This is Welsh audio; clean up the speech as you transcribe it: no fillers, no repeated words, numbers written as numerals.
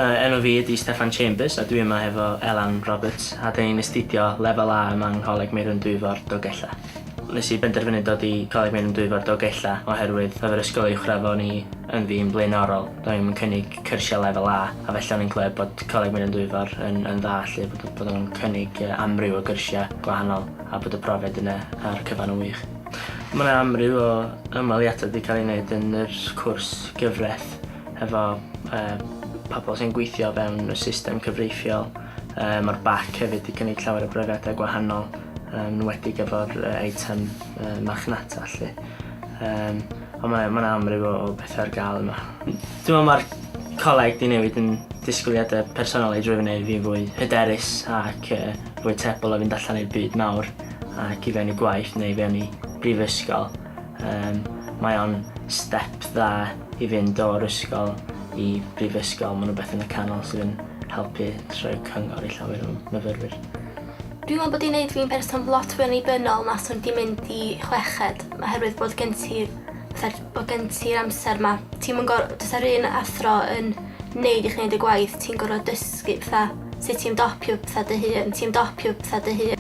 Enw fi ydi Steffan Chambers a dwi yma efo Elan Roberts a dyn ni'n astudio lefel A yma yng Ngholeg Meirwn Dwyfor Dolgella. Nes i benderfynu dod i Coleg Meirwn Dwyfor Dolgella oherwydd oedd yr ysgol uwchradd o'n i yn fi'n blaenorol. Do'n i'n cynnig cyrsiau lefel A felly o'n i'n clywed bod Coleg Meirwn Dwyfor yn dda lle bod o'n cynnig amryw o gyrsiau gwahanol a bod y profiad yna ar cyfan yn wych. Mae yna amryw o ymweliadau wedi cael ei wneud yn yr cwrs gyfraith efo pobl sy'n gweithio fewn y system cyfreithiol. Mae'r BAC hefyd wedi cynnig llawer o brofiadau gwahanol, enwedig efo'r eitem marchnata lly. Ond mae yna amryw o bethau ar gael yma. Dwi'n meddwl mae'r coleg wedi newid yn disgwyliadau personol i drwy wneud fi fwy hyderus ac fwy tebl o fynd allan i'r byd mawr ac i fewn i gwaith neu fewn i brifysgol. Mae o'n step dda i fynd o'r ysgol i brifysgol. Mae nhw beth yn y canol sydd yn helpu trwy cyngor i llawer o myfyrwyr. Dwi'n meddwl bod i'n gwneud fi'n person lot fwy annibynnol na swn di mynd i chweched, oherwydd bod gen ti'r amser yma. Does ar un athro yn neud i chi wneud y gwaith, ti'n gorfod dysgu sut ti'n dopio pethau dy hun,